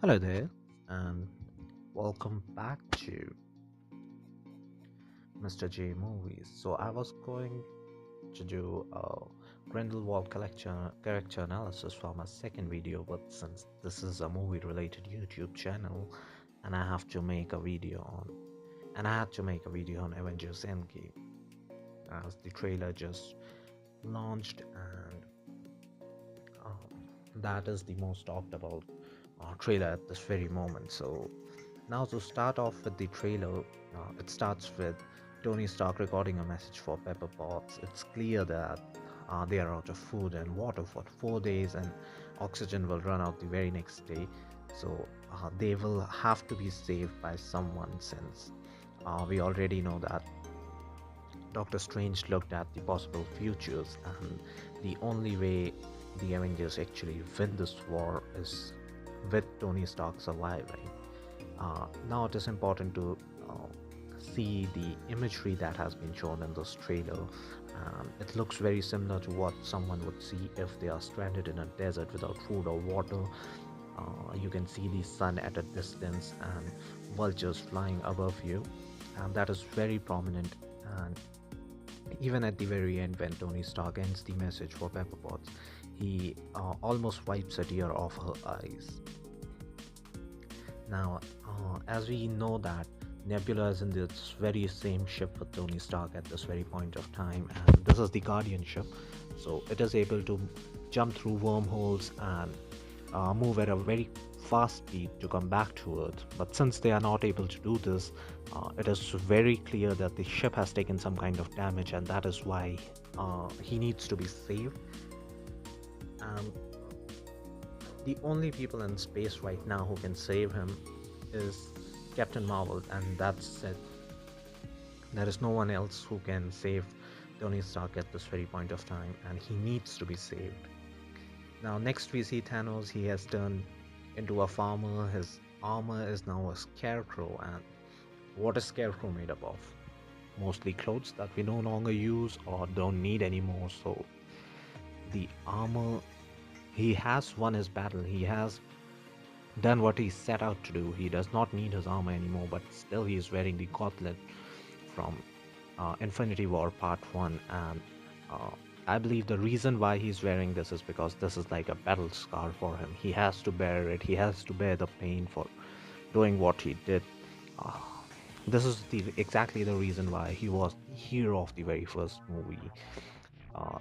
Hello there, and welcome back to Mr. J Movies. So, I was going to do a Grindelwald character analysis for my second video, but since this is a movie related YouTube channel, and I have to make a video on, and I had to make a video on Avengers Endgame as the trailer just launched, and that is the most talked about trailer at this very moment. So, now, to start off with the trailer, it starts with Tony Stark recording a message for Pepper Potts. It's clear that they are out of food and water for 4 days, and oxygen will run out the very next day. So they will have to be saved by someone, since we already know that Doctor Strange looked at the possible futures, and the only way the Avengers actually win this war is with Tony Stark surviving. Now it is important to see the imagery that has been shown in this trailer. It looks very similar to what someone would see if they are stranded in a desert without food or water. You can see the sun at a distance and vultures flying above you, and that is very prominent. And even at the very end, when Tony Stark ends the message for Pepper Potts, he almost wipes a tear off her eyes. Now, as we know that Nebula is in this very same ship with Tony Stark at this very point of time, and this is the Guardian ship, so it is able to jump through wormholes and move at a very fast speed to come back to Earth. But since they are not able to do this, it is very clear that the ship has taken some kind of damage, and that is why he needs to be saved. And the only people in space right now who can save him is Captain Marvel, and that's it. There is no one else who can save Tony Stark at this very point of time, and he needs to be saved. Now, next we see Thanos. He has turned into a farmer. His armor is now a scarecrow, and what is Scarecrow made up of? Mostly clothes that we no longer use or don't need anymore. So, the armor, he has won his battle. He has done what he set out to do. He does not need his armor anymore, but still he is wearing the gauntlet from Infinity War Part 1. And uh, I believe the reason why he's wearing this is because this is like a battle scar for him. He has to bear it, he has to bear the pain for doing what he did. Uh, this is exactly the reason why he was the hero of the very first movie. Uh,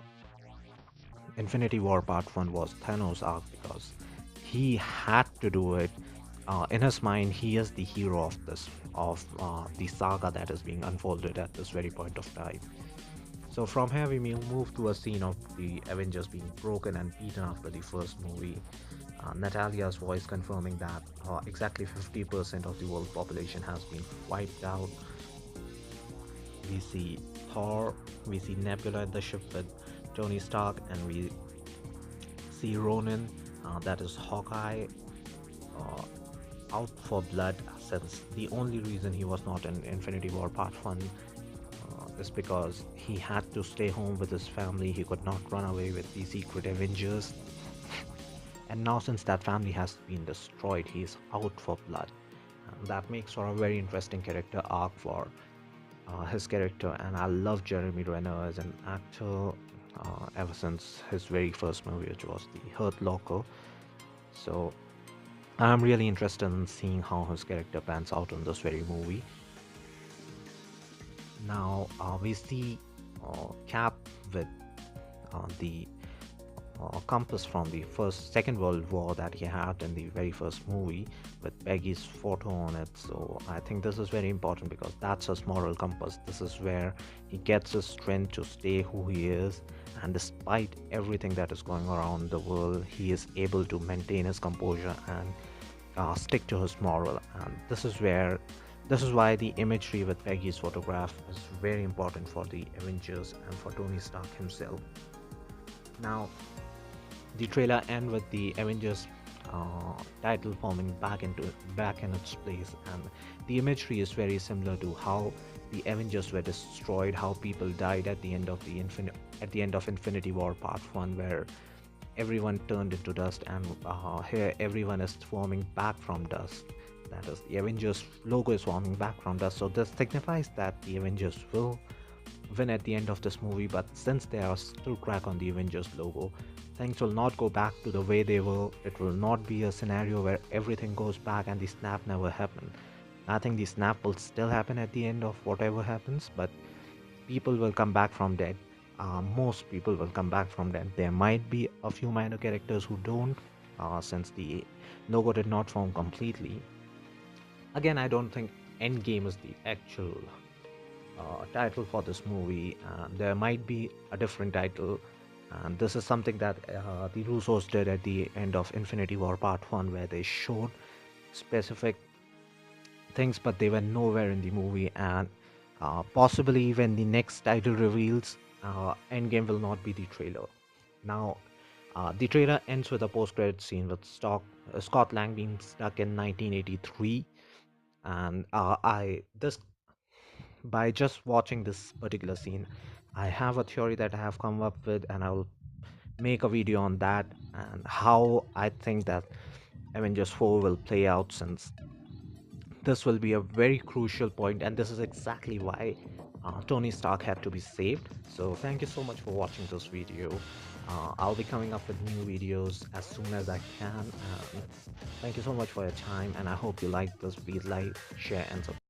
Infinity War Part 1 was Thanos' arc because he had to do it. In his mind, he is the hero of the saga that is being unfolded at this very point of time. So from here we move to a scene of the Avengers being broken and beaten after the first movie. Natalia's voice confirming that exactly 50% of the world population has been wiped out. We see Thor, we see Nebula in the ship with Tony Stark, and we see Ronan, that is Hawkeye, uh, out for blood, since the only reason he was not in Infinity War Part 1 is because he had to stay home with his family. He could not run away with the secret Avengers. And now, since that family has been destroyed, he is out for blood. And that makes for a very interesting character arc for his character. And I love Jeremy Renner as an actor ever since his very first movie, which was The Hurt Locker. So I'm really interested in seeing how his character pans out in this very movie. Now we see Cap with the compass from the second World War that he had in the very first movie with Peggy's photo on it. So I think this is very important because that's his moral compass. This is where he gets his strength to stay who he is, and despite everything that is going around the world, he is able to maintain his composure and stick to his moral. And this is why the imagery with Peggy's photograph is very important for the Avengers and for Tony Stark himself. Now, the trailer ends with the Avengers title forming back in its place, and the imagery is very similar to how the Avengers were destroyed, how people died at the end of Infinity War Part 1, where everyone turned into dust, and here everyone is swarming back from dust. That is, the Avengers logo is swarming back from dust. So this signifies that the Avengers will win at the end of this movie. But since there are still crack on the Avengers logo, things will not go back to the way they were. It will not be a scenario where everything goes back and the snap never happened. I think the snap will still happen at the end of whatever happens, but people will come back from dead. Most people will come back from dead. There might be a few minor characters who don't, since the logo did not form completely. Again, I don't think Endgame is the actual title for this movie. There might be a different title, and this is something that the Russos did at the end of Infinity War Part 1, where they showed specific things, but they were nowhere in the movie. And possibly when the next title reveals, Endgame will not be the trailer. Now, the trailer ends with a post-credit scene with Scott Lang being stuck in 1983, and I this by just watching this particular scene, I have a theory that I have come up with, and I will make a video on that and how I think that Avengers 4 will play out, since this will be a very crucial point, and this is exactly why Tony Stark had to be saved. So thank you so much for watching this video. I'll be coming up with new videos as soon as I can. And thank you so much for your time, and I hope you like this. Please like, share, and subscribe.